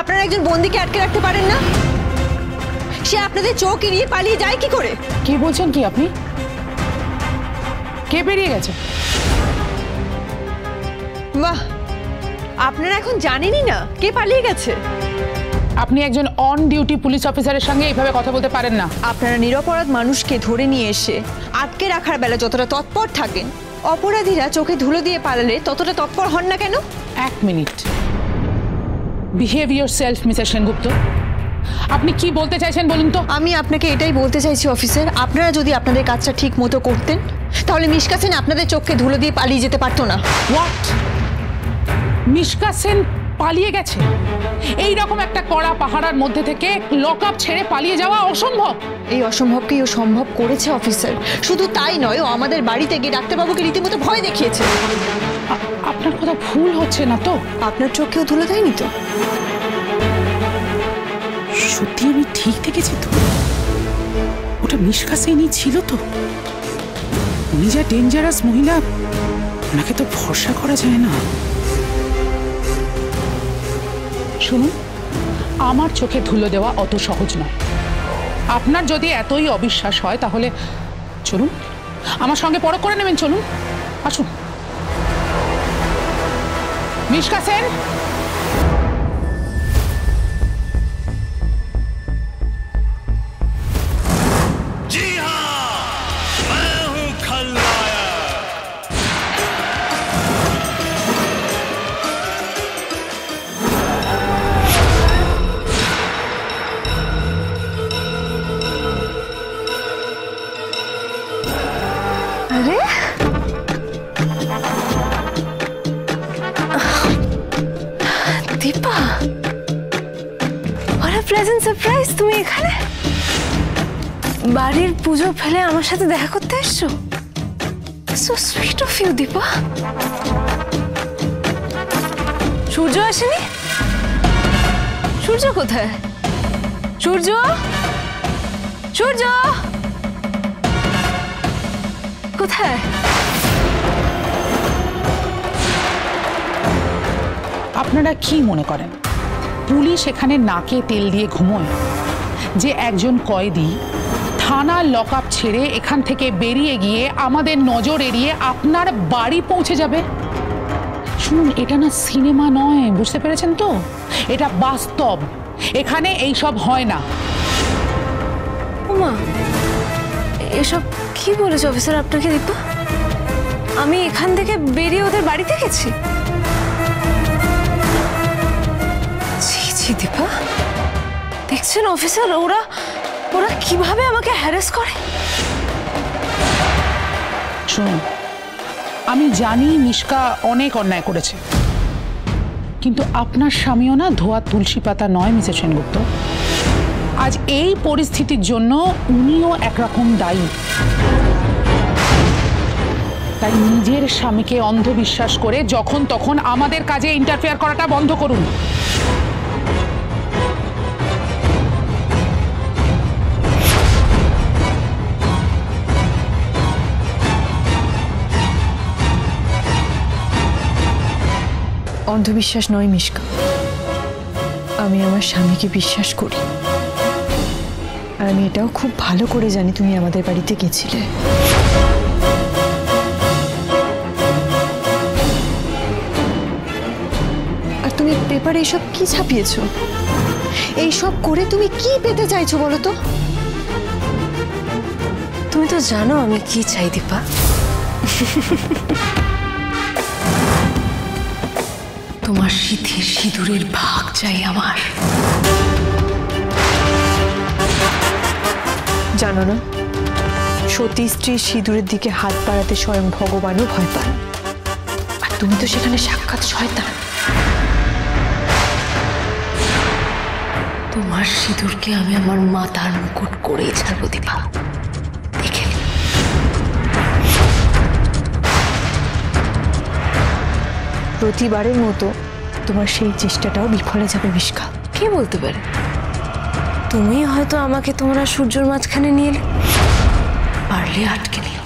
আপনারা একজন বন্দীকে আটকে রাখতে পারেন না? সে আপনাদের চোখ এড়িয়ে পালিয়ে যায় কি করে? কি বলছেন কি আপনি? কে বেরিয়ে গেছে? বাহ, আপনারা এখন জানেনই না কে পালিয়ে গেছে? আপনি একজন অন ডিউটি পুলিশ অফিসারের সঙ্গে এইভাবে কথা বলতে পারেন না। আপনারা নিরপরাধ মানুষকে ধরে নিয়ে এসে আটকে রাখার বেলা যতটা তৎপর থাকেন, অপরাধীরা চোখে ধুলো দিয়ে পালালে ততটা তৎপর হন না কেন? এক minute, behave yourself mister Sengupta. আপনি কি বলতে চাইছেন বলুন তো? আমি আপনাকে এটাই বলতে চাইছি অফিসার, আপনারা যদি আপনাদের কাজটা ঠিক মতো করতেন তাহলে মিশকা সেন আপনাদের চোখে ধুলো দিয়ে পালিয়ে যেতে পারতো না। হোয়াট? মিশকা সেন পালিয়ে গেছে? এই রকম একটা কড়া পাহারার মধ্যে থেকে লক আপ ছেড়ে পালিয়ে যাওয়া অসম্ভব। এই অসম্ভবকেই ও সম্ভব করেছে অফিসার। শুধু তাই নয়, ও আমাদের বাড়িতে গিয়ে ডাক্তারবাবুকে রীতিমতো ভয় দেখিয়েছে। আপনার কথা ভুল হচ্ছে না তো? আপনার চোখেও ধুলো দেয়নি তো? সত্যি আমি ঠিক দেখেছি তো? ওটা মিশকা সেনই ছিল তো? উনি যা ডেঞ্জারাস মহিলা, ওনাকে তো ভরসা করা যায় না। শুনুন, আমার চোখে ধুলো দেওয়া অত সহজ নয়। আপনার যদি এতই অবিশ্বাস হয় তাহলে চলুন, আমার সঙ্গে পরখ করে নেবেন। চলুন, আসুন। মিশকা সেন, আরে Dipa, what a pleasant surprise! তুমি এখানে বাড়ির পুজো ফেলে আমার সাথে দেখা করতে এসছো? So sweet of you, Dipa. সূর্য আসেনি? সূর্য কোথায়? সূর্য, সূর্য কোথায়? আপনারা কি মনে করেন পুলিশ এখানে নাকে তেল দিয়ে ঘুমোয় যে একজন কয়েদি থানার লক আপ ছেড়ে এখান থেকে বেরিয়ে গিয়ে আমাদের নজর এড়িয়ে আপনার বাড়ি পৌঁছে যাবে? শুনুন, এটা না সিনেমা নয়, বুঝতে পেরেছেন তো? এটা বাস্তব। এখানে এইসব হয় না। ওমা, এসব কি বলেছে অফিসার আপনাকে দীপা? আমি এখান থেকে বেরিয়ে ওদের বাড়িতে গেছি? ছি ছি দীপা, দেখছেন অফিসার, ওরা ওরা কিভাবে আমাকে হ্যারাস করে। শুনুন, আমি জানি মিশকা অনেক অন্যায় করেছে, কিন্তু আপনার স্বামীও না ধোয়া তুলসী পাতা নয় মিসেস সেনগুপ্ত। আজ এই পরিস্থিতির জন্য উনিও একরকম দায়ী। তাই নিজের স্বামীকে অন্ধবিশ্বাস করে যখন তখন আমাদের কাজে ইন্টারফেয়ার করাটা বন্ধ করুন। অন্ধবিশ্বাস নয় মিশকা, আমি আমার স্বামীকে বিশ্বাস করি। আর আমি এটাও খুব ভালো করে জানি তুমি আমাদের বাড়িতে গেছিলে। আর তুমি পেপারে এইসব কি ছাপিয়েছো? এইসব করে তুমি কি পেতে চাইছো বলো তো? তুমি তো জানো আমি কি চাই দীপা। তোমার সিঁথির সিঁদুরের ভাগ চাই আমার। জানো না, সতী স্ত্রীর সিঁদুরের দিকে হাত বাড়াতে স্বয়ং ভগবানও ভয় পান। আর তুমি তো সেখানে সাক্ষাৎ শয়তান। তোমার সিঁদুরকে আমি আমার মাথার মুকুট করেই ছাড়বো দীপা, দেখে নি। প্রতিবারের মতো তোমার সেই চেষ্টাটাও বিফলে যাবে মিশকা। কে বলতে পারে? তুমি হয়তো আমাকে তোমরা সূর্যের মাঝখানে নিয়ে পারলে আটকে নিও।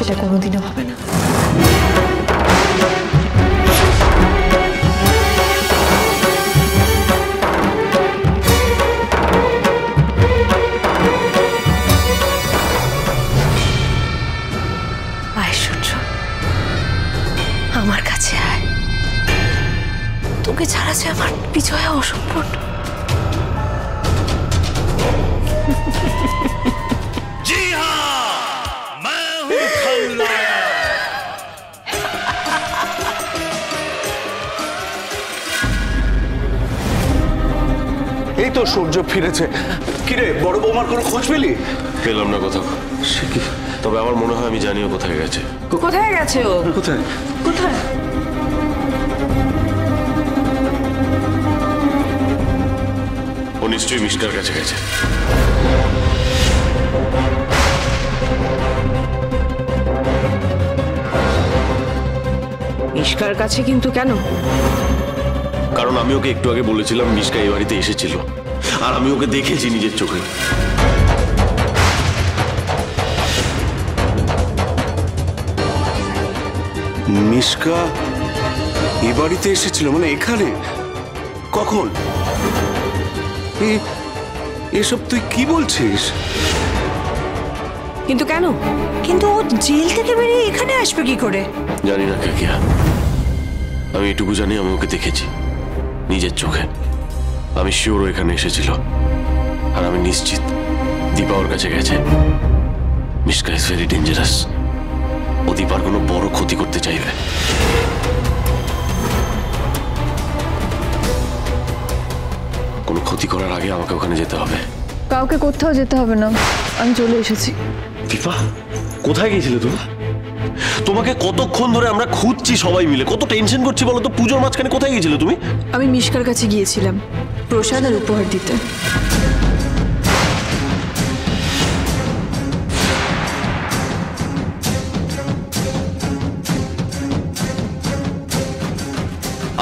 সেটা কোনোদিনও হবে না। আয় সূর্য, আমার কাছে আয়। তোকে ছাড়া যে আমার বিজয়া অসম্পূর্ণ। जी हाँ, मैं हूँ खलनायक। এই তো সূর্য ফিরেছে। কিরে, বড় বৌমার কোনো খোঁজ পেলি? পেলাম না কোথাও। তবে আমার মনে হয় আমি জানিও কোথায় গেছে। কোথায় গেছে ও? কোথায়? কোথায়? ও নিশ্চয়ই মিষ্কার কাছে গেছে। মিষ্কার কাছে? কিন্তু কেন? কারণ আমি ওকে একটু আগে বলেছিলাম মিষ্কা এই বাড়িতে এসেছিল, আর আমি ওকে দেখেছি নিজের চোখে। মিষ্কা এ বাড়িতে এসেছিল? মানে এখানে? কখন? এসব তুই কি বলছিস? কিন্তু কেন? কিন্তু ও জেল থেকে বেরিয়ে এখানে আসবে কি করে? জানি না কাকিয়া, আমি এটুকু জানি আমি ওকে দেখেছি নিজের চোখে। আমি শিওর ও এখানে এসেছিল, আর আমি নিশ্চিত দীপা ওর কাছে গেছে। মিষ্কা ইজ ভেরি ডেঞ্জারাস। ও দীপার কোনো বড় ক্ষতি করতে চাইবে। কোনো ক্ষতি করার আগে আমাকে ওখানে যেতে হবে। কাউকে কোথাও যেতে হবে না, আমি চলে এসেছি। দীপা, কোথায় গিয়েছিলে তুমি? তোমাকে কতক্ষণ ধরে আমরা খুঁজছি সবাই মিলে, কত টেনশন করছি বলো তো। পুজোর মাঝখানে কোথায় গিয়েছিলে তুমি? আমি মিষ্কার কাছে গিয়েছিলাম প্রসাদ আর উপহার দিতে।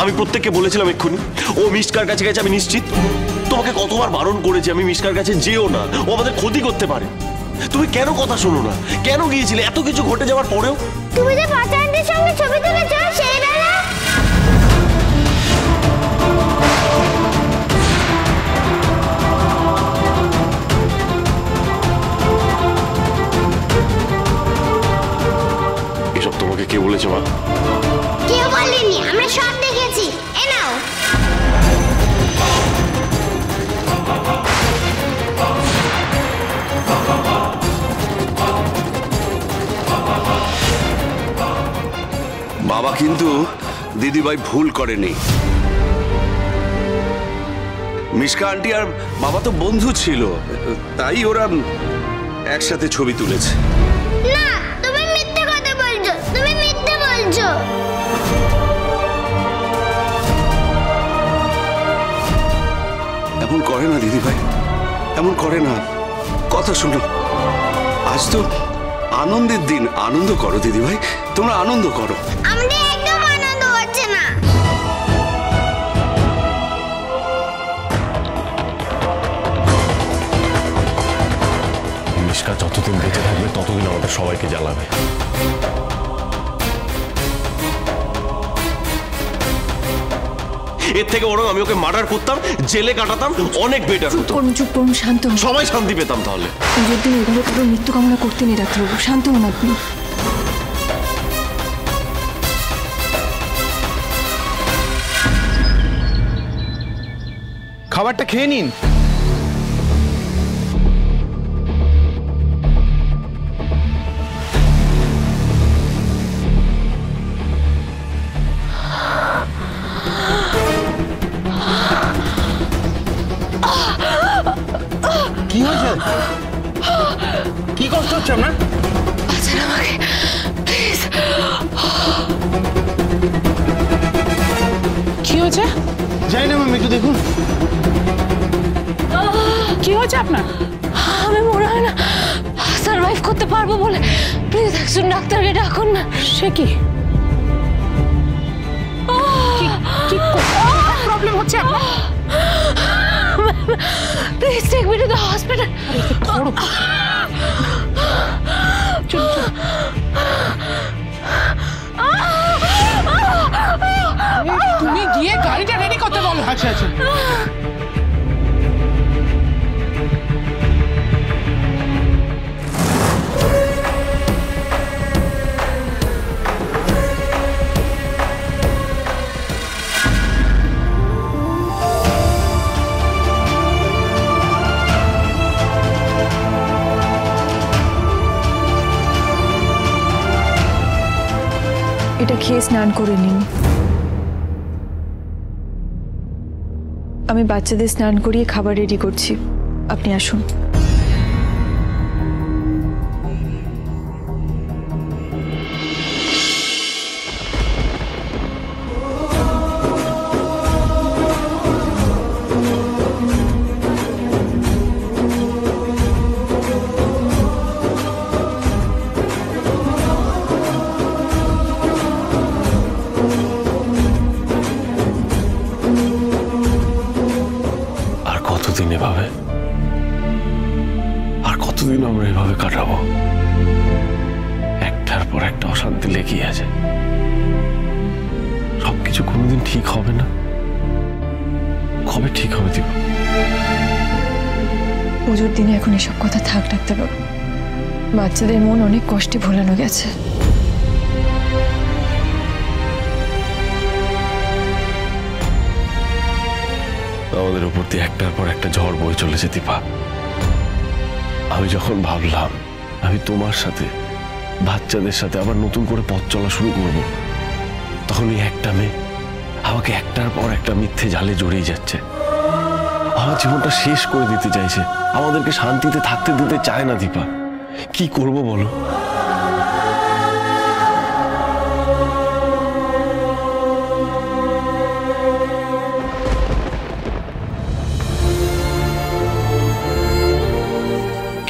আমি প্রত্যেককে বলেছিলাম এক্ষুনি ও মিষ্কার কাছে গেছে, আমি নিশ্চিত। তোমাকে কতবার বারণ করেছি আমি মিষ্কার কাছে যেও না, ও আমাদের ক্ষতি করতে পারে। তুমি কেন কথা শোনো না? কেন গিয়েছিলে এত কিছু ঘটে যাওয়ার পরেও? তুমি যে পাচারদের সঙ্গে ছবি তুলেছো সেই বেলা। এসব তোমাকে কে বলেছে মা? কেউ বলেনি, আমরা সব দেখেছি। এ নাও। বাবা কিন্তু দিদিভাই ভুল করেনি। মিষ্কা আন্টি আর বাবা তো বন্ধু ছিল, তাই ওরা একসাথে ছবি তুলেছে। না, তুমি মিথ্যে কথা বলছো, তুমি মিথ্যে বলছো। এমন করে না দিদিভাই, এমন করে না। কথা শোনো, আজ তো আনন্দের দিন, আনন্দ করো দিদিভাই, তোমরা আনন্দ করো। আমাদের একদম আনন্দ হচ্ছে না। মিষ্কা যতদিন বেঁচে থাকবে ততদিন আমাদের সবাইকে জ্বালাবে। এর থেকে বরং আমি ওকে মার্ডার করতাম, জেলে কাটাতাম, অনেক বেটার হতো। চুপ করুন, শান্ত হন। সবাই শান্তি পেতাম তাহলে। পুজোর দিন এভাবে কারোর মৃত্যু কামনা করতে নেই ডাক্তারবাবু, শান্ত হন আপনি। খাবারটা খেয়ে নিন। কি হয়েছে? কি কষ্ট হচ্ছে আপনার? আচ্ছা আমাকে প্লিজ। কি হয়েছে? যাই না ম্যাম, একটু দেখুন। কি হয়েছে আপনার? আমি মনে হয় না সার্ভাইভ করতে পারবো বলে, প্লিজ একজন ডাক্তারকে ডাকুন না। সে কি প্রবলেম হচ্ছে আপনার? Please take me to the hospital. আচ্ছা আচ্ছা এটা খেয়ে স্নান করে নিন। আমি বাচ্চাদের স্নান করিয়ে খাবার রেডি করছি, আপনি আসুন। কতদিন এভাবে, আর কতদিন আমরা এভাবে কাটাবো? একটার পর একটা অশান্তি লেগেই আছে। সবকিছু কোনোদিন ঠিক হবে না। কবে ঠিক হবে দীপা? পুজোর দিনে এখন এসব কথা থাক ডাক্তারবাবু। বাচ্চাদের মন অনেক কষ্টে ভোলানো গেছে। আমাদের উপর দিয়ে একটার পর একটা ঝড় বয়ে চলেছে দীপা। আমি যখন ভাবলাম আমি তোমার সাথে, বাচ্চাদের সাথে আবার নতুন করে পথ চলা শুরু করব, তখন এই একটা মেয়ে আমাকে একটার পর একটা মিথ্যে জালে জড়িয়ে যাচ্ছে। আমার জীবনটা শেষ করে দিতে চাইছে, আমাদেরকে শান্তিতে থাকতে দিতে চায় না দীপা। কি করব বলো?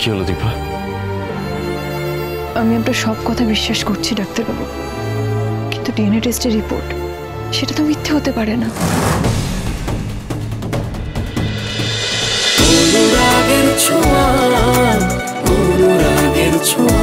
কি হলো দীপা? আমি আপনার সব কথা বিশ্বাস করছি ডাক্তারবাবু, কিন্তু ডিএনএ টেস্টের রিপোর্ট সেটা তো মিথ্যে হতে পারে না। অনুরাগের ছোঁয়া